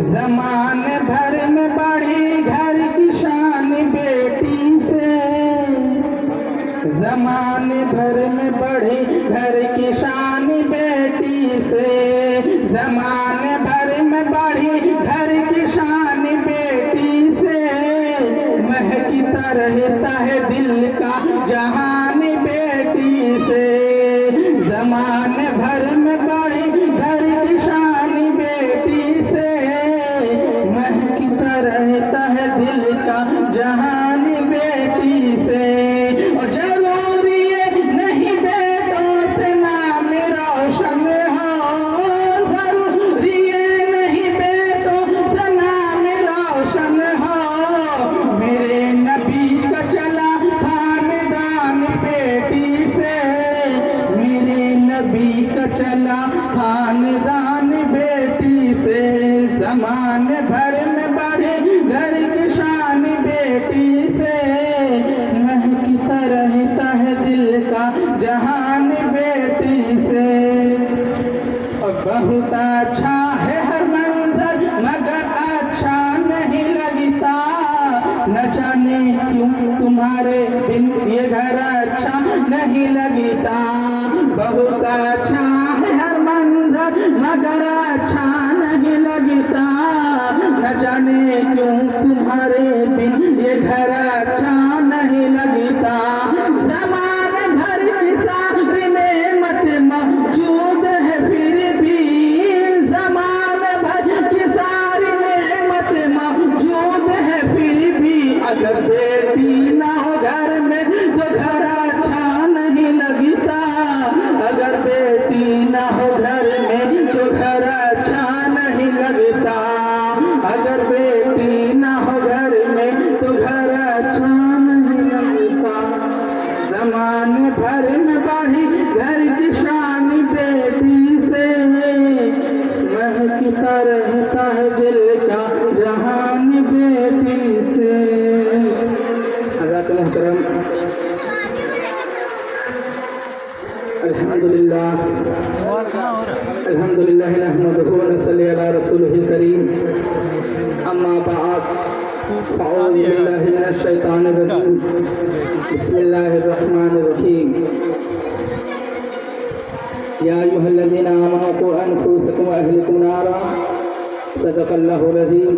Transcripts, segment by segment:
ज़माने भर में बढ़ी घर की शान बेटी से, ज़माने भर में बढ़ी घर की शान बेटी से, ज़माने भर में बढ़ी घर की शान बेटी से, महकता रहता है दिल का जहान बेटी से, ज़माने भर में बढ़ी घर की शान बेटी से, महकता रहता है दिल का जहान बेटी से। और जरूरी है नहीं बेटों से नाम रोशन हो, जरूरी है नहीं बेटों से नाम रोशन हो, मेरे नबी का चला खानदान बेटी से, मेरे नबी का चला खानदान बेटी से, ज़माने भर में बढ़े घर की शान बेटी से, महकता रहता है दिल का जहान बेटी से। और बहुत अच्छा है हर मंजर मगर अच्छा नहीं लगता, न जाने क्यों तुम्हारे बिन ये घर अच्छा नहीं लगता, बहुत अच्छा है हर मंजर मगर अच्छा नहीं लगता, न जाने क्यों तुम्हारे बिन ये घर अच्छा नहीं लगता, ज़माने भर की सारी नेमत मौजूद है फिर भी, ज़माने भर की सारी नेमत मौजूद है फिर भी, अगर बेटी ना हो घर में तो घर अच्छा नहीं लगता, अगर बेटी ना हो घर में तो घर अच्छा नहीं लगता, अगर बेटी ना हो घर में तो घर अच्छा नहीं लगता, ज़माने भर में बढ़ी घर की शान बेटी से, महकता रहता है दिल का जहान बेटी से। हज़रत मोहतरम अल्हम्दुलिल्लाह अल्हम्दुलिल्लाह नहमदुहु व नसल्ली अला रसूलिहिल करीम, अम्मा बाद फ़अऊज़ु बिल्लाहि मिनश शैतानिर रजीम, बिस्मिल्लाहिर रहमानिर रहीम। या अय्युहल्लज़ीना आमनू क़ू अनफुसकुम व अहलिकुम नारा, सदक़ल्लाहुल अज़ीम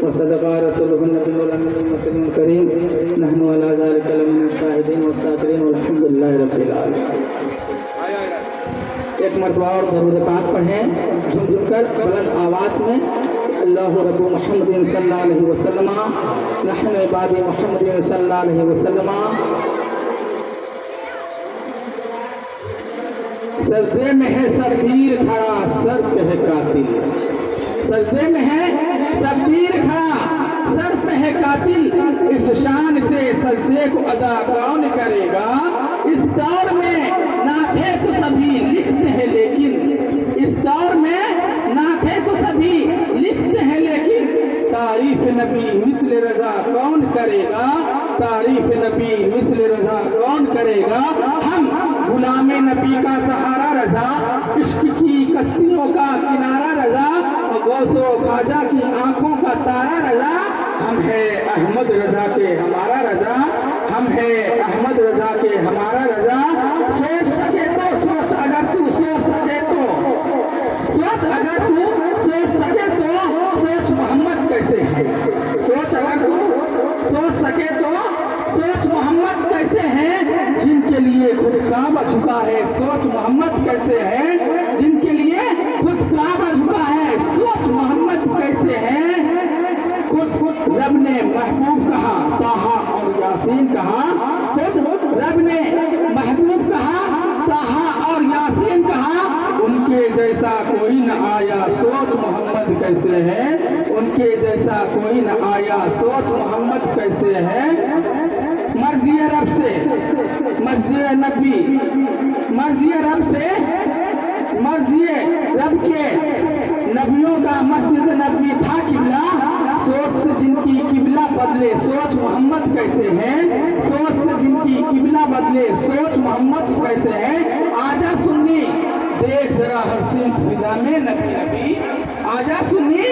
व सदक़ा रसूलुहुन नबियुल अमीनुल करीम, नहनु अला ज़ालिका लमिनश शाहिदीन व साकिरीन वल्हम्दुलिल्लाहि रब्बिल आलमीन। एक मरतबा और दरूद पाक पढ़ें झुम कर बुलंद आवाज़ में, अल्लाहु रब्बु मुहम्मदिन सल्लल्लाहु अलैहि वसल्लम, नहनु इबादी मुहम्मदिन सल्लल्लाहु अलैहि वसल्लम। सजदे में है शब्बीर खड़ा सर पे है कातिल, सजदे में है शब्बीर खड़ा सर पे है कातिल, इस शान से सजदे को अदा कौन करेगा, इस दौर में नाथे तो सभी लिखते हैं लेकिन, इस दौर में नाथे तो सभी लिखते हैं लेकिन, तारीफ नबी मिस्ल रजा कौन करेगा, तारीफ नबी मिस्ल रजा कौन करेगा, हम गुलामे नबी का सहारा रजा, इश्क की कश्तियों का किनारा रजा, और गौसो ख्वाजा की आंखों का तारा रजा, हम है अहमद रजा के हमारा रजा, हम है अहमद रजा के हमारा रजा। सोच सके तो सोच, अगर तू सोच सके तो सोच, अगर तू सोच सके तो सोच मोहम्मद कैसे है, सोच अगर तू सोच सके तो सोच मोहम्मद कैसे है, जिनके लिए खुद काबा झुका है, सोच मोहम्मद कैसे है, जिनके लिए खुद काबा झुका है, सोच मोहम्मद कैसे है। खुद रब ने महबूब कहा, ताहा और यासीन कहा, खुद रब ने महबूब कहा, ताहा और यासीन कहा, उनके जैसा कोई न आया, सोच मोहम्मद कैसे है, उनके जैसा कोई न आया, सोच मोहम्मद कैसे है। मर्जी रब से मर्जी नबी, मर्जी रब से मर्जी रब के नबियों का मस्जिद नबी था किबला, सोच से जिनकी किबला बदले सोच मोहम्मद कैसे है, सोच से जिनकी किबला बदले सोच मोहम्मद कैसे है। आजा सुन्नी देख जरा हर सिमत फिजा में नबी नबी, आजा सुन्नी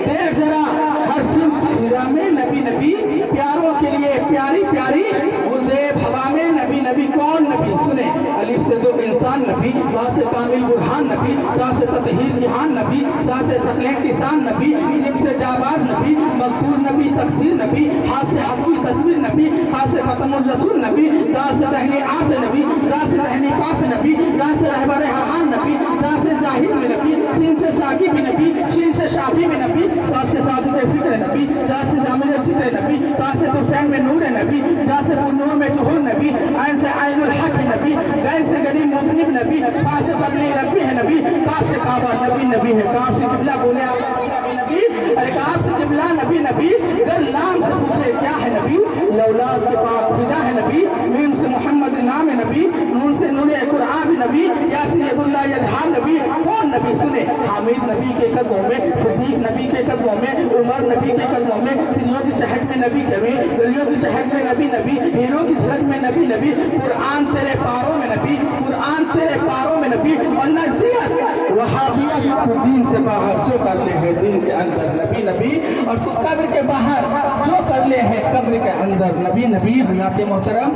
देख जरा हर सिमत फिजा में नबी नबी, प्यारों के लिए प्यारी प्यारी गुलदेव हवा में नबी नबी। कौन नबी? सुने, अलिफ से दो इंसान नबी, बा से कामिल बुरहान नबी, ता से ततहीर निहान नबी, सा से सकलें किसान नबी, जिम से जाबाज नबी, मकदूर नबी तकदीर नबी, हा से हक़ी तस्वीर नबी, हा से खतमुर रसूल नबी, दा से दहनी आस नबी, जा से दहनी पास नबी, रा से रहबर हान नबी, जा से जाहिर में नबी, सीन से साकी में नबी, शीन से शाफी में नबी, सा से सादिक फिक्र नबी, जा से जामिर चित्र नबी, ता से तुफैन में नूर नबी, जा से नूर में जुहूर नबी, ऐन से ऐनुल हक नबी, गैन से गरीब मुबनिब नबी, फा से फजले रब्बी है नबी, काफ से काबा नबी नबी है, काफ से किबला बोले नबी, अरे काफ से किबला नबी नबी, गल लाम से पूछे क्या है नबी, लौलाद के पाक फिजा है नबी, मीम से मोहम्मद नाम है नबी, नूर से नूर कुरान भी नबी, या सैयदुल्लाह यदहान नबी। कौन नबी? सुने, हामिद नबी के कदमों में, सिद्दीक नबी के कदमों में, उमर नबी के कदमों में, चिड़ियों की चहक में नबी कभी, गलियों की चहक में नबी नबी, हीरों की झलक में नबी नबी, कुरान तेरे पारों में नबी, कुरान तेरे पारों में नबी, और नजदीक वहाबियत तो दीन से बाहर जो कर ले है दीन के अंदर नबी नबी, और तो कब्र के बाहर जो कर ले है कब्र के अंदर नबी नबी। हज़रात मोहतरम,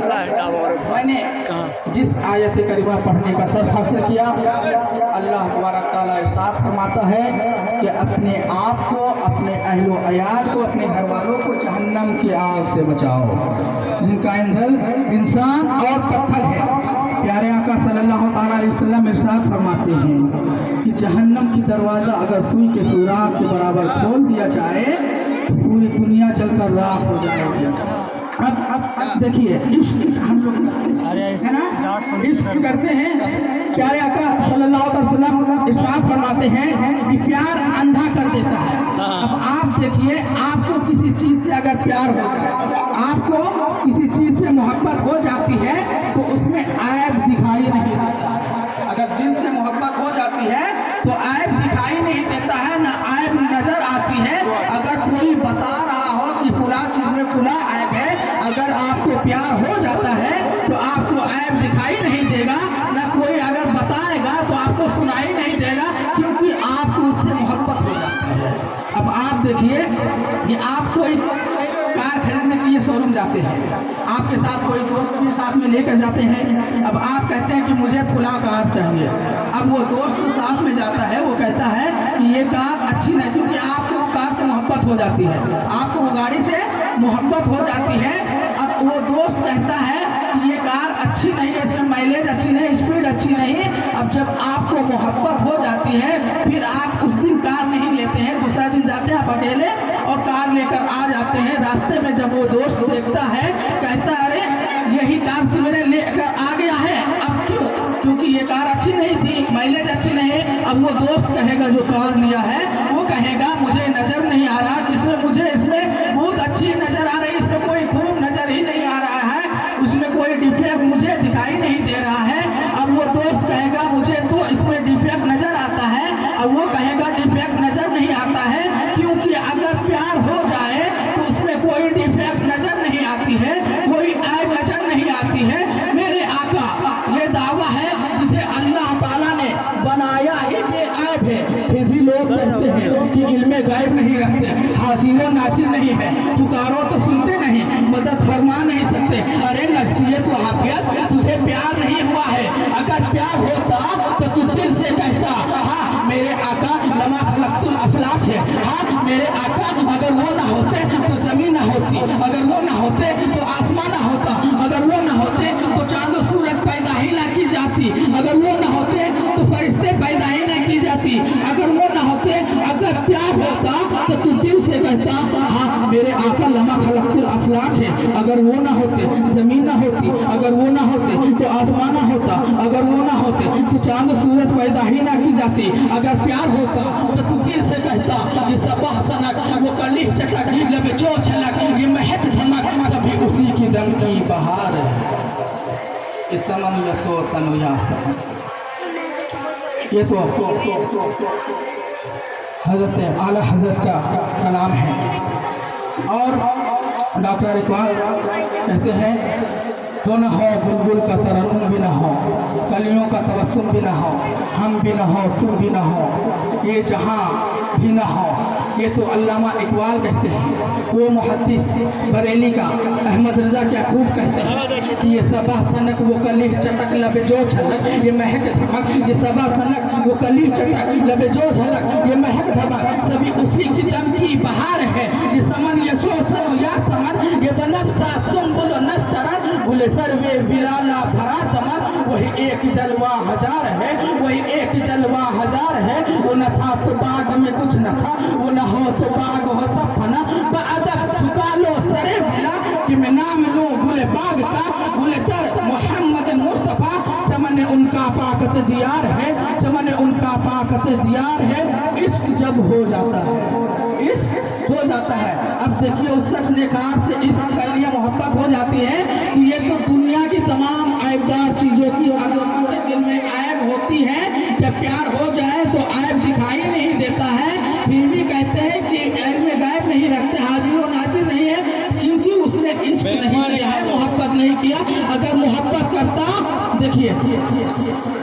मैंने जिस आयत करीमा पढ़ने का शर्फ हासिल किया, अल्लाह तबारक तआला इरशाद फरमाता है कि अपने आप को, अपने अहलो अयाल को, अपने घर वालों को जहन्नम की आग से बचाओ जिनका ईंधन इंसान और पत्थर है। प्यारे आका सल्लल्लाहु ताला अलैहि वसल्लम इरशाद फरमाते हैं कि जहन्नम की दरवाज़ा अगर सुई के सुराख के बराबर खोल दिया जाए तो पूरी दुनिया जलकर राख हो जाएगी। अब देखिए, इश्क हम लोग है ना, इश्क करते हैं। प्यारे आका सल्लल्लाहु अलैहि वसल्लम इरशाद फरमाते हैं कि प्यार अंधा कर देता है। अब आप देखिए, आपको किसी चीज़ से अगर प्यार हो जाए, आपको किसी चीज़ से मोहब्बत हो जाती है तो उसमें ऐब दिखाई नहीं देता। अगर दिल से मोहब्बत हो जाती है तो ऐब दिखाई नहीं देता है, ना ऐब नजर आती है। अगर कोई बता रहा हो कि फुला चीज़ में फुला ऐब है, अगर आपको प्यार हो जाता है तो आपको ऐब दिखाई नहीं देगा, ना कोई अगर बताएगा तो आपको सुनाई नहीं देगा, क्योंकि आपको उससे मोहब्बत हो जाती है। अब आप देखिए कि आप कोई कार खरीदने के लिए शोरूम जाते हैं, आपके साथ कोई दोस्त भी साथ में लेकर जाते हैं। अब आप कहते हैं कि मुझे फुला कार चाहिए। अब वो दोस्त जो साथ में जाता है वो कहता है कि ये कार अच्छी नहीं, क्योंकि आपको वो कार से मोहब्बत हो जाती है, आपको वो गाड़ी से मोहब्बत हो जाती है। अब वो दोस्त कहता है कि ये कार अच्छी नहीं है, इसमें माइलेज अच्छी नहीं, स्पीड अच्छी नहीं। अब जब आपको मोहब्बत हो जाती है फिर आप उस दिन कार नहीं लेते हैं, दूसरा दिन जाते हैं आप अकेले और कार लेकर आ जाते हैं। रास्ते में जब वो दोस्त देखता है कहता है अरे यही कार तो मैंने लेकर आ गया है, अब क्यों? क्योंकि ये कार अच्छी नहीं थी, माइलेज अच्छी नहीं। अब वो दोस्त कहेगा जो कार लिया है, वो कहेगा मुझे नज़र नहीं आ रहा, इसमें मुझे इसमें बहुत अच्छी नज़र आ रही, इसमें कोई खून नज़र ही नहीं आ रहा है, उसमें कोई डिफेक्ट मुझे दिखाई नहीं दे रहा है। अब वो दोस्त कहेगा मुझे तो इसमें डिफेक्ट नज़र आता है, अब वो कहेगा डिफेक्ट नज़र नहीं आता है, क्योंकि अगर प्यार हो जाए तो उसमें कोई डिफेक्ट नज़र नहीं आती है, कोई ऐब नज़र नहीं आती है। मेरे आका ये दावा है जिसे अल्लाह ताला ने बनाया ही बेऐब है, फिर भी लोग कहते हैं कि इल्मे गायब नहीं रखते, हाजिर नाजिर नहीं है, पुकारो तो सुनते नहीं, मदद फरमा नहीं सकते। अरे नस्तियत वहाबियत, तुझे प्यार नहीं हुआ है। अगर प्यार होता तो तू दिल से कहता हाँ मेरे आका लमा खलक़तुल अफलाक है, हाँ मेरे आका अगर वो ना होते तो जमीन ना होती, अगर वो ना होते तो आसमान ना होता, अगर वो ना होते तो चांद सूरज पैदा ही ना की जाती, अगर वो ना होते तो फरिश्ते पैदा ही ना की जाती, अगर वो ना होते। अगर प्यार होता तो तू दिल से कहता हाँ मेरे आका लमा खलक़तुल अफलाक है, अगर वो ना होते जमीन ना होती, अगर वो ना होते तो आसमान ना होता, अगर वो ना होते तो चांद सूरज पैदा ही ना की जाती। अगर प्यार होता तो तू दिल से कहता ये सबह सनक, वो कलीफ चटक, लबे चो छलक, ये महक धमक, सभी उसी की दम की बहार है। इस समन यसो सनुया समन, ये तो हजरत आला हजरत का कलाम है। और डॉक्टर इकबाल कहते हैं तो न हो बुलबुल का तरन्नुम भी न हो, कलियों का तबस्सुम भी न हो, हम भी न हो, तुम भी न हो, ये जहां भी न हो। ये तो अल्लामा इकबाल कहते हैं। वो मुहद्दिस बरेली का अहमद रज़ा क्या खूब कहते हैं कि ये सबा सनक वो कली चटक लबे जो झलक, ये महक धमक, ये सबा सनक वो कली चटक लबे जो झलक, ये महक धमक सभी उसी की दम की बहार है। ये समन ये सो सनो या समन, ये बनफ्सा सुंबुल नस्तरन, गुले सर्वे विलाला भरा चमन, वही एक जलवा हजार है, वही एक जलवा हजार है। वो न था तो बाग में कुछ न था, वो न हो तो बाग हो सब फना, बअदब झुका लो सरे बिला कि मैं नाम लूं गुले बाग का, गुले दर मोहम्मद मुस्तफ़ा, चमन उनका पाकत दियार है, चमन उनका पाकत दियार है। इश्क जब हो जाता है, इश्क हो जाता है। अब देखिए उस शख्स ने कार से इश्क कर लिया, मोहब्बत हो जाती है कि ये तो दुनिया की तमाम ऐबदार चीज़ों की आदत के दिल में ऐब होती है। जब प्यार हो जाए तो ऐब दिखाई नहीं देता है, फिर भी कहते हैं कि ऐब में गायब नहीं रखते, हाजिर और नाजिर नहीं है, क्योंकि उसने इश्क नहीं किया है, मोहब्बत नहीं किया। अगर मोहब्बत करता, देखिए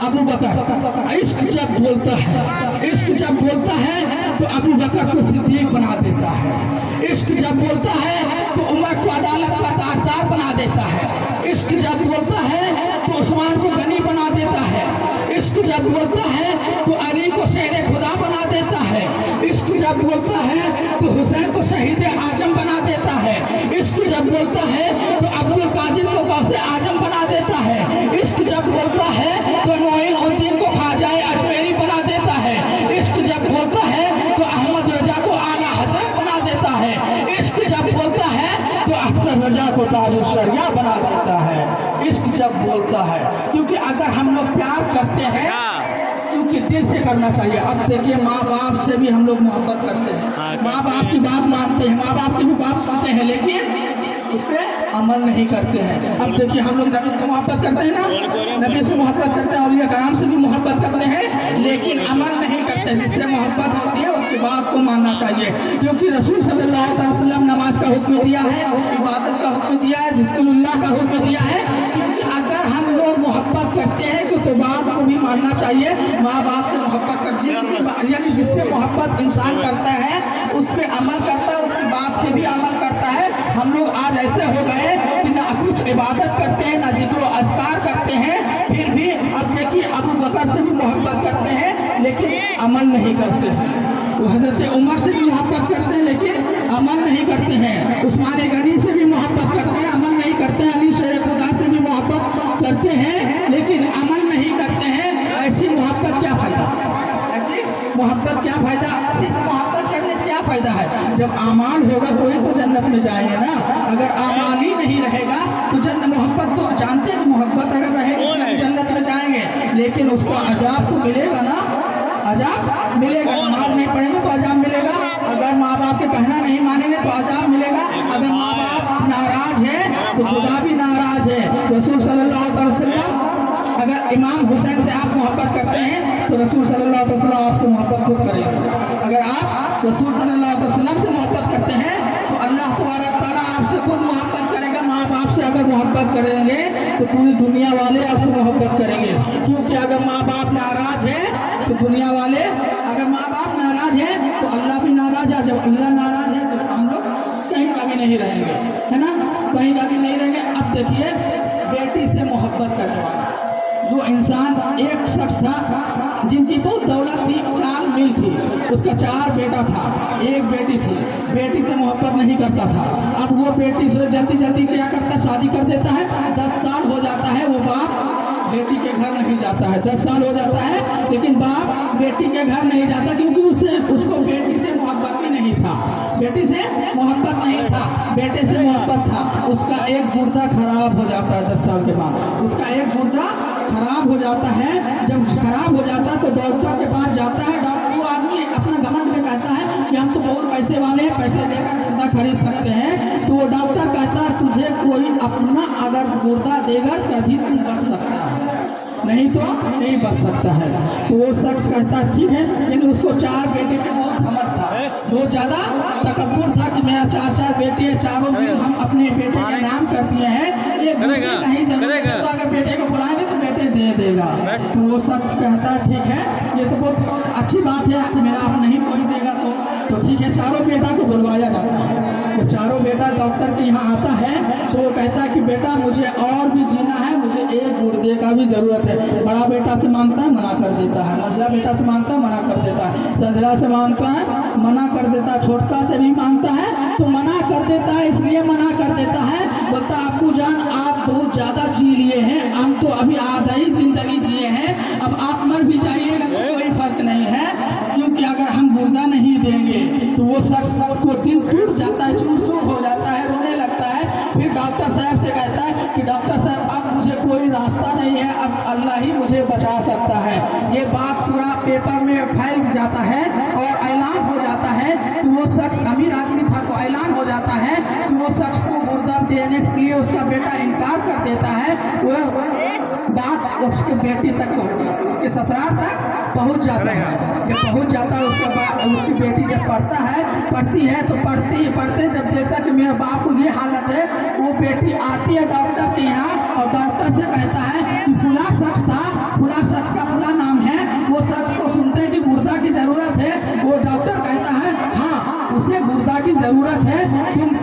अबू बकर इश्क जब बोलता है, इश्क जब बोलता है तो अबू बकर को सिद्दीक बना देता है। इश्क जब बोलता है तो उमर को अदालत का ताजदार बना देता है। इश्क जब बोलता है तो उस्मान को गनी बना देता है। इश्क जब बोलता है तो अली को शेर खुदा बना देता है। इश्क जब बोलता है तो हुसैन को शहीद आजम बना देता है। इश्क जब बोलता है तो अब्दुल कादिर को गौसे आजम बना देता है। इश्क जब बोलता है तो मोइनुद्दीन को ख्वाजाए अजमेरी बना देता है। इश्क जब बोलता है तो अहमद रजा को आला हजरत बना देता है। इश्क जब बोलता है तो अख्तर रजा को ताजुल शरिया बना देता है। इश्क जब बोलता है, क्योंकि अगर हम लोग प्यार करते हैं क्योंकि दिल से करना चाहिए। अब देखिए माँ बाप से भी हम लोग मोहब्बत करते हैं, माँ बाप की बात मानते हैं, माँ बाप की भी बात सुनते हैं, लेकिन उस पर अमल नहीं करते हैं। अब देखिए हम लोग नबी से मोहब्बत करते हैं ना, नबी से मोहब्बत करते हैं, औलिया कराम से भी मोहब्बत करते हैं, लेकिन अमल नहीं करते। जिससे मोहब्बत होती है उसकी बात को मानना चाहिए, क्योंकि रसूल सल्लल्लाहु अलैहि वसल्लम नमाज का हुक्म दिया है, इबादत का हुक्म दिया है, जिक्रुल्लाह का हुक्म दिया है। क्योंकि अगर हम लोग मोहब्बत करते हैं तो बात को भी मानना चाहिए। माँ बाप से मोहब्बत करते हैं, यानी जिससे मोहब्बत इंसान करता है उस पर अमल करता है, उसकी बात पे भी अमल करता है। हम लोग आज ऐसे हो गए कि ना कुछ इबादत करते हैं, ना जिक्र अज़कार करते हैं, फिर भी अब देखिए अबू बकर से भी मोहब्बत करते हैं लेकिन अमल नहीं करते हैं। वो हज़रत उमर से भी मोहब्बत करते हैं लेकिन अमल नहीं करते हैं। उस्मान गनी से भी मोहब्बत करते हैं, अमल नहीं करते हैं। अली शेर खुदा से भी मोहब्बत करते हैं लेकिन अमल नहीं करते हैं। ऐसी मोहब्बत क्या फ़ायदा, ऐसी मोहब्बत क्या फ़ायदा, ऐसी मोहब्बत करने से क्या फ़ायदा है। जब आमाल होगा तो ही तो जन्नत में जाएंगे ना। अगर आमाल ही नहीं रहेगा तो जन्नत, मोहब्बत तो जानते हैं कि मोहब्बत अगर रहेगी तो जन्नत में जाएंगे, लेकिन उसका अजाब तो मिलेगा ना, अजाब मिलेगा। नमाज नहीं पढ़ेंगे तो अजाब मिलेगा, अगर माँ बाप के कहना नहीं मानेंगे तो अजाब मिलेगा, अगर माँ बाप नाराज है तो खुदा भी नाराज है। रसूल सल्लल्लाहु अलैहि वसल्लम, अगर इमाम हुसैन से आप मोहब्बत करते हैं तो रसूल सल्लल्लाहु अलैहि वसल्लम आपसे मोहब्बत खूब करेंगे। अगर आप रसूल सल्लल्लाहु अलैहि वसल्लम से मोहब्बत करते हैं तो अल्लाह तबारक तआला आपसे खुद मोहब्बत करेगा। माँ बाप से अगर मोहब्बत करेंगे तो पूरी दुनिया वाले आपसे मोहब्बत करेंगे, क्योंकि अगर माँ बाप नाराज है तो दुनिया वाले, अगर माँ बाप नाराज है तो अल्लाह भी नाराज है। जब अल्लाह नाराज है तो हम लोग कहीं कभी नहीं रहेंगे, है ना, कहीं कभी नहीं रहेंगे। अब देखिए बेटी से मोहब्बत करने वाला जो इंसान, एक शख्स था जिनकी बहुत दौलत थी, 4 मील थी, उसका 4 बेटा था, एक बेटी थी, बेटी से मोहब्बत नहीं करता था। अब वो बेटी से जल्दी जल्दी क्या करता, शादी कर देता है। 10 साल हो जाता है, वो बाप बेटी के घर नहीं जाता है। 10 साल हो जाता है लेकिन बाप बेटी के घर नहीं जाता, क्योंकि उसको बेटी से मोहब्बत ही नहीं था, बेटी से मोहब्बत नहीं था, बेटे से मोहब्बत था। उसका एक गुर्दा खराब हो जाता है 10 साल के बाद, उसका एक गुर्दा खराब हो जाता है। जब खराब हो जाता है तो डॉक्टर के पास जाता है। डॉक्टर, वो आदमी अपना घमंड में कहता है कि हम तो बहुत पैसे वाले हैं, पैसे देकर गुर्दा खरीद सकते हैं। तो वो डॉक्टर कहता है तुझे कोई अपना अगर गुर्दा देगा तभी तू बच सकता है, नहीं तो नहीं बच सकता है। तो वो शख्स कहता है ठीक है, यानी उसको 4 बेटे पे बहुत घमंड था, बहुत ज़्यादा तकब्बुर था कि मेरा 4 बेटे है, चारों दिन हम अपने बेटे के नाम कर दिए हैं, एक बेटे का ही जरूरत है, तो अगर बेटे को बुलाएंगे तो बेटे दे देगा। तो वो शख्स कहता है ठीक है, ये तो बहुत अच्छी बात है, मेरा आप नहीं कोई देगा तो ठीक है। चारों बेटा को बुलवाया जाता है। तो चारों बेटा डॉक्टर के यहाँ आता है तो वो कहता है कि बेटा मुझे और भी जीना है, मुझे एक गुर्दे का भी जरूरत है। बड़ा बेटा से मांगता है, मना कर देता है, मझला बेटा से मांगता है, मना कर देता है, संजला से मांगता है, मना कर देता है, छोटका से भी मांगता है तो मना कर देता है। इसलिए मना कर देता है, बोलता आपू जान आप बहुत ज़्यादा जी लिए हैं, हम तो अभी आधा ही जिंदगी जिए हैं, अब आप मर भी जाइएगा तो कोई फर्क नहीं है, क्योंकि अगर हम गुर्दा नहीं देंगे। तो वो शख्स को दिल टूट जाता है, चूर चूर हो जाता है, रोने लगता है। फिर डॉक्टर साहब से कहता है कि डॉक्टर साहब अब मुझे कोई रास्ता नहीं है, अब अल्लाह ही मुझे बचा सकता है। ये बात पूरा पेपर में फैल जाता है और ऐलान हो जाता है कि वो शख्स अमीर आदमी था, तो ऐलान हो जाता है कि वो शख्स को गुर्दा देने के लिए उसका बेटा इनकार कर देता है। वो बात उसके बेटी तक पहुँच जाती है, उसके ससुराल तक पहुँच जाता है। जब पहुँच जाता है उसके बाद उसकी बेटी जब पढ़ती है तो पढ़ते जब देखता कि मेरे बाप को ये हालत है, वो बेटी आती है डॉक्टर के यहाँ और डॉक्टर से कहता है कि फुला शख्स था, फुला शख्स का फुला नाम है, वो शख्स को सुनते हैं कि गुर्दा की ज़रूरत है। वो डॉक्टर कहता है हाँ उसे गुर्दा की ज़रूरत है, तुम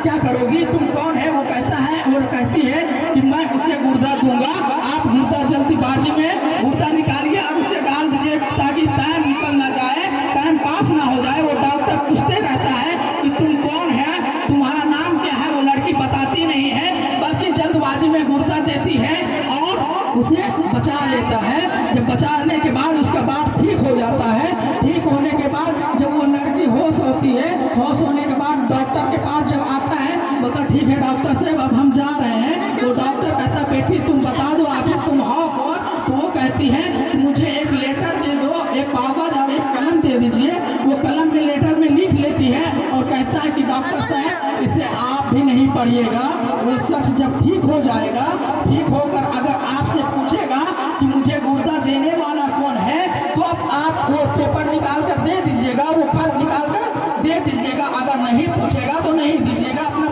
क्या करोगी, तुम कौन है? वो कहता है, वो कहती है कि मैं उसे गुर्दा दूंगा, आप गुर्दा जल्दीबाजी में गुर्दा निकालिए और उसे डाल दीजिए ताकि टाइम निकल ना जाए, टाइम पास ना हो जाए। वो डॉक्टर पूछते रहता है कि तुम कौन है, तुम्हारा नाम क्या है? वो लड़की बताती नहीं है, बल्कि जल्दबाजी में गुर्दा देती है और उसे बचा लेता है। जब बचाने के बाद उसका बाप ठीक हो जाता है। ठीक होने के बाद जब वो लड़की होश होती है, होश होने के बाद डॉक्टर के पास जब आता है, बोलता ठीक है डॉक्टर साहब अब हम जा रहे हैं। तो डॉक्टर कहता बेटी तुम बता दो आखिर तुम हो कौन? तो वो कहती है मुझे एक लेटर दे दो, एक कागज और एक कलम दे दीजिए। वो कलम में लेटर में लिख लेती है और कहता है कि डॉक्टर साहब इसे आप भी नहीं पढ़िएगा। वो शख्स जब ठीक हो जाएगा, ठीक होकर अगर आपसे पूछेगा कि मुझे गुर्दा देने वाला कौन है, तो अब आप वो पेपर निकाल कर दे दीजिएगा, वो खत निकाल कर दे दीजिएगा। अगर नहीं पूछेगा तो नहीं दीजिएगा, अपना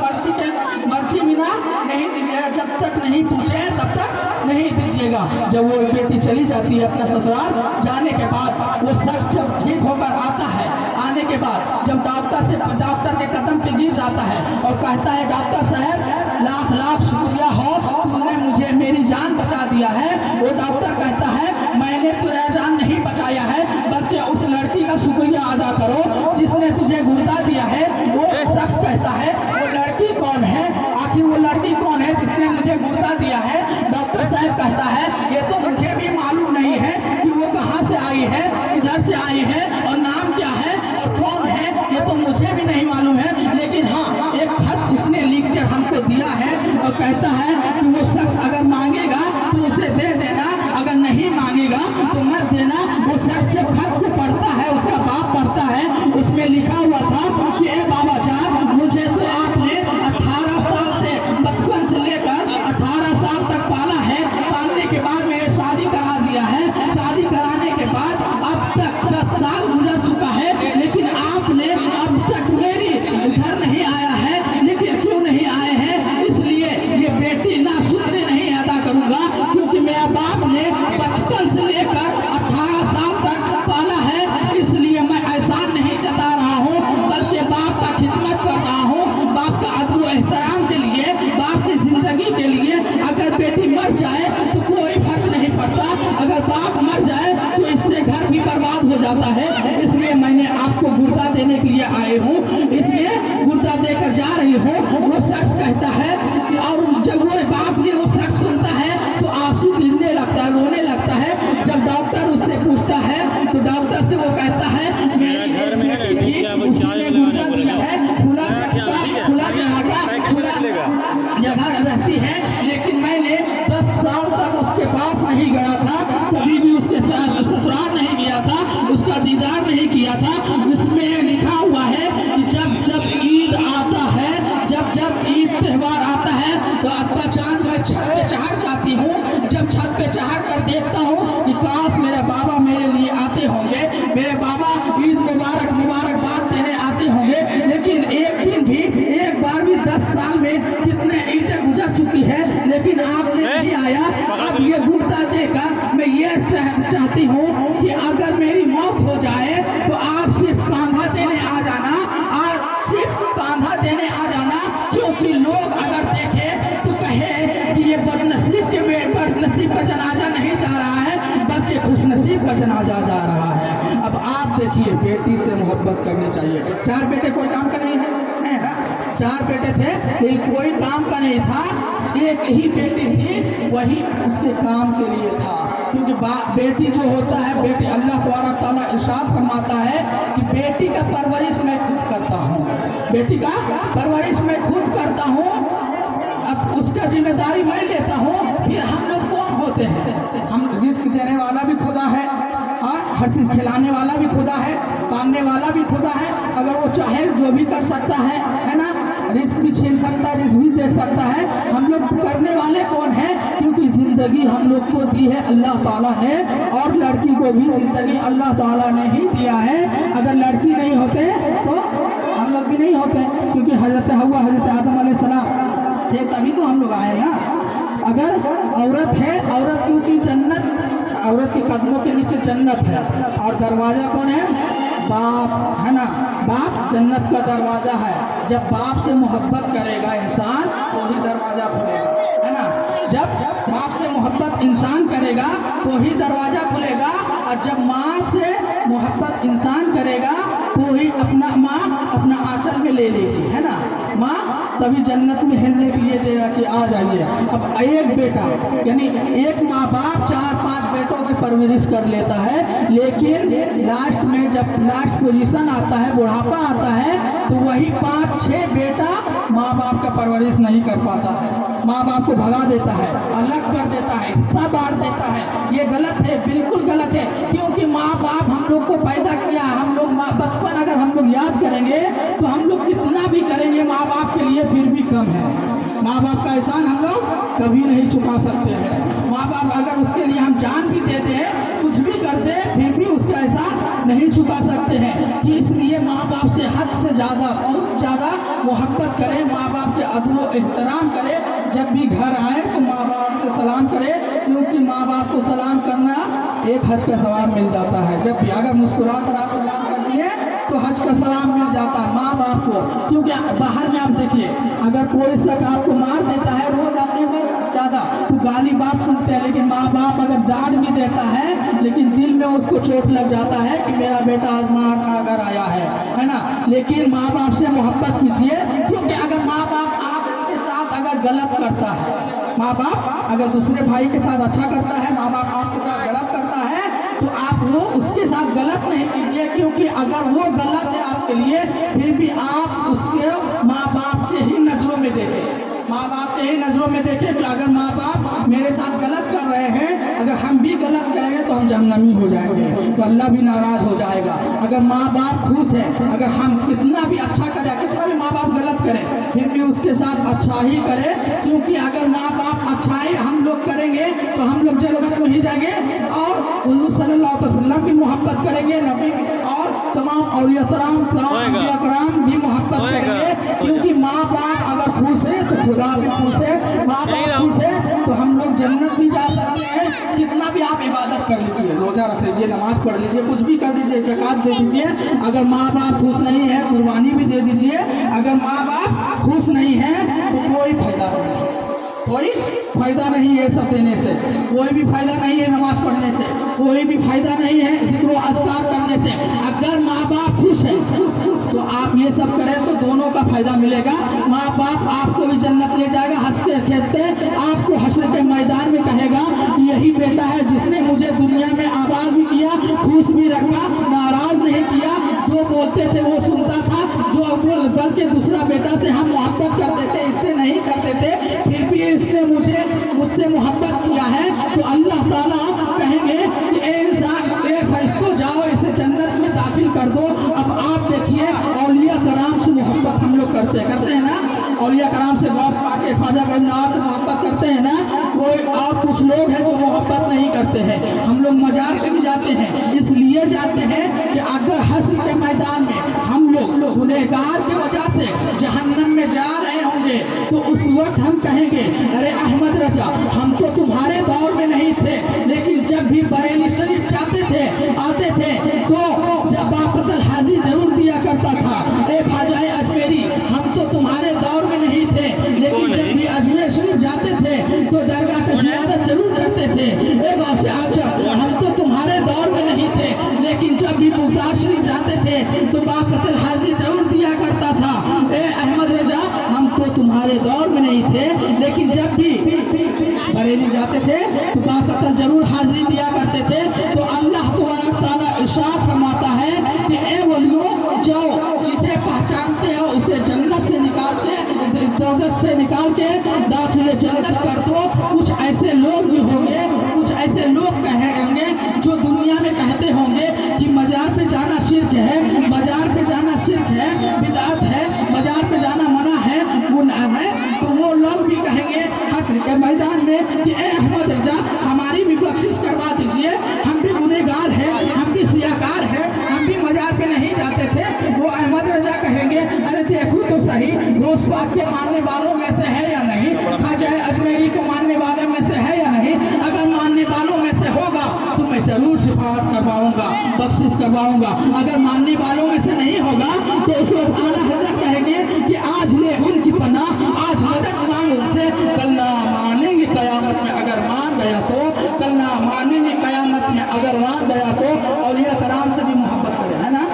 मर्जी बिना नहीं दीजिएगा, जब तक नहीं पूछे तब तक नहीं दीजिएगा। जब वो बेटी चली जाती है अपना ससुराल, जाने के बाद वो शख्स जब ठीक होकर आता है, आने के बाद जब डॉक्टर के कदम पे गिर जाता है और कहता है डॉक्टर साहब लाख लाख शुक्रिया हो, तुमने मुझे मेरी जान बचा दिया है। वो डॉक्टर कहता है मैंने तेरा जान नहीं बचाया है, बल्कि उस लड़की का शुक्रिया अदा करो जिसने तुझे गुर्दा दिया है। वो शख्स कहता है वो लड़की कौन है, आखिर वो लड़की कौन है जिसने मुझे गुर्दा दिया है? डॉक्टर साहब कहता है ये तो मुझे भी मालूम नहीं है कि वो कहाँ से आई है, किधर से आई है और नाम क्या है और कौन है, ये तो मुझे भी नहीं मालूम है। लेकिन हाँ एक खत उसने लिख कर हमको दिया है और कहता है कि वो शख्स अगर मांगेगा तो उसे दे देना, अगर नहीं मांगेगा तो मत देना। वो शख्स जब खत को पढ़ता है, उसका बाप पढ़ता है, उसमें लिखा हुआ था कि ए बाबा जान मुझे तो आपने 18 साल से बचपन से लेकर 18 साल तक पाला है, पालने के बाद मेरे शादी करा दिया है, शादी कराने के बाद अब तक 10 साल गुजर चुका है, लेकिन आपने अब तक मेरी घर नहीं आया है। लेकिन क्यों नहीं आए हैं? इसलिए ये बेटी ना शुक्र नहीं अदा करूंगा, क्योंकि मेरा बाप ने बचपन से लेकर 18 साल तक पाला है, इसलिए मैं एहसान नहीं जता रहा हूँ, बल्कि बाप का खिदमत कर रहा हूँ, बाप का अदब व एहतराम के लिए, बाप की जिंदगी के लिए। अगर बेटी मर जाए तो कोई फर्क नहीं पड़ता, अगर बाप मर जाए तो इससे घर भी बर्बाद हो जाता है। इसलिए मैंने आपको गुर्दा देने के लिए आए हूँ, इसलिए गुर्दा देकर जा रही हूँ। वो शख्स कहता है कि और जब वो बात ये वो शख्स सुनता है तो आंसू गिरने लगता है, रोने लगता है। जब डॉक्टर उससे पूछता है तो डॉक्टर से वो कहता है मेरी एक बेटी थी, उसी ने गुर्दा दिया है, खुला शख्स का खुला जगह रहती है, लेकिन मैंने 10 साल तक उसके पास नहीं गया था, कभी भी उसके साथ ससुराल नहीं गया था, उसका दीदार नहीं किया था। इसमें लिखा हुआ है कि जब जब ईद आता है, जब जब ईद त्यौहार आता है तो अब्बा जान मैं छत पे चढ़ जाती हूँ। जब छत पे चढ़ कर मेरे बाबा ईद मुबारक मुबारकबाद देने आते होंगे, लेकिन एक दिन भी, एक बार भी 10 साल में कितने ईदें गुजर चुकी है, लेकिन आपने नहीं आया। अब ये गुड़ता देकर मैं ये चाहती हूँ कि अगर मेरी मौत हो जाए तो आप सिर्फ कांधा देने आ जाना, और सिर्फ कांधा देने आ जाना, क्योंकि लोग अगर देखे तो कहे कि ये बदनसीब के बदनसीब का जनाजा नहीं जा रहा है, बल्कि खुशनसीब का जनाजा जा रहा है। अब आप देखिए, बेटी से मोहब्बत करनी चाहिए। 4 बेटे कोई काम का नहीं है ना, 4 बेटे थे लेकिन कोई काम का नहीं था, एक ही बेटी थी, वही उसके काम के लिए था। क्योंकि बेटी जो होता है, बेटी अल्लाह तबारक तआला इरशाद फरमाता है कि बेटी का परवरिश मैं खुद करता हूँ, बेटी का परवरिश मैं खुद करता हूँ, अब उसका जिम्मेदारी मैं लेता हूँ। फिर हम लोग कौन होते हैं? हम रिस्क देने वाला भी खुदा है, और हर चीज़ खिलाने वाला भी खुदा है, पालने वाला भी खुदा है। अगर वो चाहे जो भी कर सकता है ना, रिस्क भी छीन सकता है, रिस्क भी दे सकता है। हम लोग करने वाले कौन है? क्योंकि ज़िंदगी हम लोग को दी है अल्लाह ताला ने, और लड़की को भी ज़िंदगी अल्लाह ताला ने ही दिया है। अगर लड़की नहीं होते तो हम लोग भी नहीं होते, क्योंकि हज़रत हव्वा, हज़रत आदम अलैहिस्सलाम थे, तभी तो हम लोग आए ना। अगर औरत है, औरत क्योंकि जन्नत, औरत के कदमों के नीचे जन्नत है, और दरवाज़ा कौन है? बाप है ना, बाप जन्नत का दरवाज़ा है। जब बाप से मोहब्बत करेगा इंसान तो ही दरवाज़ा खुलेगा, है ना। जब बाप से मोहब्बत इंसान करेगा तो ही दरवाज़ा खुलेगा, और जब माँ से मोहब्बत इंसान करेगा तो ही अपना माँ अपना आंचल में ले लेगी, है ना। माँ तभी जन्नत में हिलने के लिए देगा कि आ जाइए। अब एक बेटा, यानी एक माँ बाप 4-5 बेटों की परवरिश कर लेता है, लेकिन लास्ट में जब लास्ट पोजीशन आता है, बुढ़ापा आता है, तो वही 5-6 बेटा माँ बाप का परवरिश नहीं कर पाता है, माँ बाप को भगा देता है, अलग कर देता है, हिस्सा बांट देता है। ये गलत है, बिल्कुल गलत है, क्योंकि माँ बाप हम लोग को पैदा किया। हम लोग बचपन अगर हम लोग याद करेंगे तो हम लोग कितना भी करेंगे माँ बाप के लिए फिर भी कम है। माँ बाप का एहसान हम लोग कभी नहीं चुका सकते हैं। माँ बाप अगर उसके लिए हम जान भी देते हैं, कुछ भी करते हैं, फिर भी उसका एहसान नहीं चुका सकते हैं। कि इसलिए माँ बाप से हद से ज़्यादा, बहुत ज़्यादा मोहब्बत करें, माँ बाप के अदब एहतराम करें। जब भी घर आए तो माँ बाप से सलाम करें, क्योंकि माँ बाप को सलाम करना एक हज का सवाब मिल जाता है। जब भी अगर मुस्कुरा कर आप सलाम कर दिए तो हज का सवाब मिल जाता है माँ बाप को। क्योंकि बाहर में आप देखिए, अगर कोई शख्स आपको मार देता है, रोज आते हैं बहुत ज़्यादा, तो गाली बात सुनते हैं, लेकिन माँ बाप अगर डांट भी देता है, लेकिन दिल में उसको चोट लग जाता है कि मेरा बेटा आज मार खाकर आया है ना। लेकिन माँ बाप से मोहब्बत कीजिए, क्योंकि अगर माँ बाप आपके साथ अगर गलत करता है, माँ बाप अगर दूसरे भाई के साथ अच्छा करता है, माँ बाप आपके साथ गलत करता है, तो आप वो उसके साथ गलत नहीं कीजिए। क्योंकि अगर वो गलत है आपके लिए, फिर भी आप उसके माँ बाप के ही नज़रों में देखें, माँ बाप के ही नज़रों में देखें कि अगर माँ बाप मेरे साथ गलत कर रहे हैं, अगर हम भी गलत करेंगे तो हम जहन्नमी हो जाएंगे, तो अल्लाह भी नाराज़ हो जाएगा। अगर माँ बाप खुश है, अगर हम कितना भी अच्छा करें, कितना भी माँ बाप गलत करें, फिर भी उसके साथ अच्छा ही करें। क्योंकि अगर माँ बाप अच्छाई हम लोग करेंगे तो हम लोग जन्नत में ही जाएंगे, और हुज़ूर सल्लल्लाहु अलैहि वसल्लम भी मोहब्बत करेंगे, नबी और तमाम औलिया कराम भी मोहब्बत करेंगे। क्योंकि माँ बाप अगर खुश है तो खुदा भी खुश है, माँ बाप खुश है तो हम लोग जन्नत भी जा सकते हैं। कितना भी आप इबादत कर लीजिए, रोजा रख लीजिए, नमाज पढ़ लीजिए, कुछ भी कर लीजिए, ज़कात दे दीजिए, अगर माँ बाप खुश नहीं है, कुर्बानी भी दे दीजिए, अगर माँ बाप खुश नहीं है तो कोई फायदा नहीं, कोई फायदा नहीं है सब देने से, कोई भी फायदा नहीं है नमाज पढ़ने से, कोई भी फायदा नहीं है जिक्र अस्कार करने से। अगर माँ बाप खुश है तो आप ये सब करें तो दोनों का फायदा मिलेगा। माँ बाप आपको भी जन्नत ले जाएगा, हंसते खेलते आपको हश्र के मैदान में कहेगा कि यही बेटा है जिसने मुझे दुनिया में आबाद भी किया, खुश भी रखा, नाराज नहीं किया, जो बोलते थे वो सुनता था, जो बल्कि दूसरा बेटा से हम मोहब्बत करते थे, इससे नहीं करते थे, फिर भी इसने मुझसे मोहब्बत किया है। तो अल्लाह ताला कहेंगे कि ए इंसान, ए फरिश्तों, जाओ इसे जन्नत में दाखिल कर दो। अब आप देखिए, औलिया कराम से मोहब्बत हम लोग करते हैं ना। औलिया कराम से गौस पाक के ख्वाजा गरीब नवाज से मोहब्बत करते हैं ना, कोई और कुछ लोग हैं जो मोहब्बत नहीं करते हैं। हम लोग मजार पे भी जाते हैं, इसलिए जाते हैं कि अगर हश्र के मैदान में हम लोग गुनहगार की वजह से जहन्नम में जा रहे होंगे तो उस वक्त हम कहेंगे अरे अहमद रजा, हम तो तुम्हारे दौर में नहीं थे, लेकिन जब भी बरेली शरीफ जाते थे आते थे तो जब बाकतल हाजिर जरूर दिया करता था। ए ख्वाजा अजमेरी, हम तो तुम्हारे दौर में नहीं थे, लेकिन जब भी अजमेर शरीफ जाते थे तो दरगाह का ज़ियारत जरूर करते थे। ए गौसे आजम, हम तो तुम्हारे दौर में नहीं थे, लेकिन जब भी मुख्तार शरीफ जाते थे तो बाकतल हाजिर जरूर दिया करता था। ए अहमद रजा, हम तो तुम्हारे दौर में नहीं थे, लेकिन जब भी बरेली जाते थे तो बाकतल जरूर हाजिरी दिया करते थे। तो अल्लाह तआला इरशाद फरमाता है कि ए वलियों, जाओ जिसे पहचानते हो उसे जन्नत से निकाल के, दोज़ख से निकाल के दाखिले जन्नत कर दो। कुछ ऐसे लोग भी होंगे, कुछ ऐसे लोग कहेंगे जो दुनिया में कहते होंगे कि मजार पे जाना शिर्क है, मजार पे जाना शिर्क है, बिदअत है, मजार पे जाना मना है, गुनाह है। तो वो लोग भी कहेंगे हश्र के मैदान में कि ए अहमद रजा, हमारी भी बख्शिश करवा दीजिए, हम भी गुनहगार हैं, हम भी सियाकार हैं, हम भी मजार पे नहीं जाते थे। वो अहमद रजा कहेंगे अरे देखो तो सही, गौस पाक के मानने वालों में से है या नहीं, ख्वाजा अजमेरी को मानने वाले में से है या नहीं। अगर मानने वालों में से होगा तो मैं जरूर शिफाअत करवाऊंगा, बख्शिश करवाऊंगा। अगर मानने वालों में से नहीं होगा तो उस वक्त आला हज़रत कहेंगे कि आज ले उनकी पनाह, आज मदद मांग उनसे, कल ना मानेंगे कयामत में अगर मान गया तो, कल ना मानेंगे कयामत में अगर मान गया तो। औलिया कराम से भी मोहब्बत करे, है ना,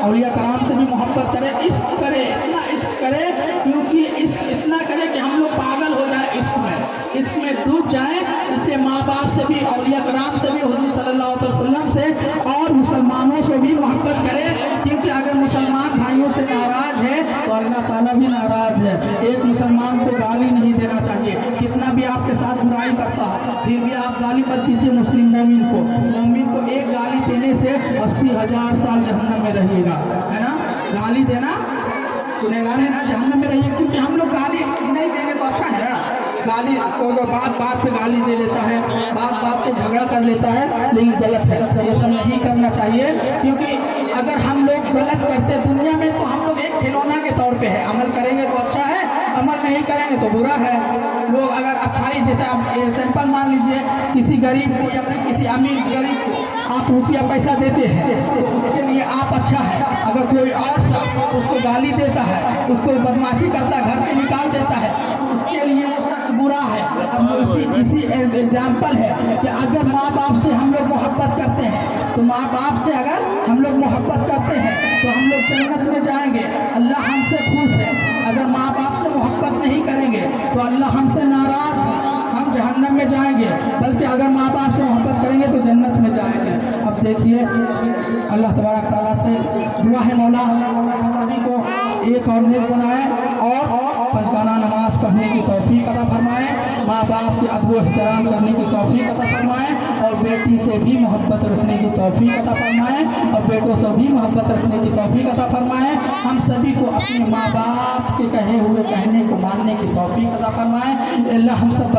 औलिया कराम से भी मोहब्बत करे, इश्क करे, इतना इश्क करे, क्योंकि इश्क इतना करे कि हम लोग पागल हो जाए इश्क में डूब जाए। इसलिए माँ बाप से भी, औलिया कराम से भी, हुज़ूर सल्लल्लाहु अलैहि वसल्लम से और मुसलमानों से भी मोहब्बत करे, क्योंकि अगर मुसलमान भाइयों से नाराज है तो अल्लाह ताला भी नाराज है। एक मुसलमान को गाली नहीं देना चाहिए, कितना भी आपके साथ बुराई करता है फिर भी आप गाली मत दीजिए मुस्लिम मोमिन को। मोमिन को एक गाली देने से 80,000 साल जहन्नम में रहिएगा, है ना। गाली देना गुनहगार है ना, जहन्नम में रहिए, क्योंकि हम लोग गाली नहीं देंगे तो अच्छा है ना। गाली को बात पे गाली दे लेता है, बात पे झगड़ा कर लेता है, लेकिन गलत है, ये सब नहीं करना चाहिए। क्योंकि अगर हम लोग गलत करते दुनिया में तो हम लोग एक खिलौना के तौर पे है, अमल करेंगे तो अच्छा है, अमल नहीं करेंगे तो बुरा है। लोग अगर अच्छाई, जैसे आप सिंपल मान लीजिए किसी गरीब को या फिर किसी अमीर गरीब को आप रुपया पैसा देते हैं तो उसके लिए आप अच्छा है। अगर कोई और सब उसको गाली देता है, उसको बदमाशी करता है, घर से निकाल देता है, तो उसके लिए वो शख्स बुरा है। अब इसी एग्जाम्पल है कि अगर माँ बाप से हम लोग मोहब्बत करते हैं तो माँ बाप से अगर हम लोग मोहब्बत करते हैं तो हम लोग जन्नत में जाएंगे, अल्लाह हमसे खुश है। अगर माँ बाप से मोहब्बत नहीं करेंगे तो अल्लाह हमसे नाराज है, हम जहन्नम में जाएंगे। बल्कि अगर माँ बाप से मोहब्बत करेंगे तो जन्नत में जाएंगे। अब देखिए अल्लाह तबारक ताला से दुआ है मौला सभी को एक और नेक बनाए और पंजगाना नमाज पढ़ने की तौफीक अता फरमाए, माँ बाप के अदब एहतराम करने की तौफीक अता फरमाए, और बेटी से भी मोहब्बत रखने की तौफीक अता फरमाए, और बेटों से भी मोहब्बत रखने की तौफीक अता फरमाए। हम सभी को अपने माँ बाप के कहे हुए कहने को मानने की तौफीक अता फरमाए। अल्लाह हम सब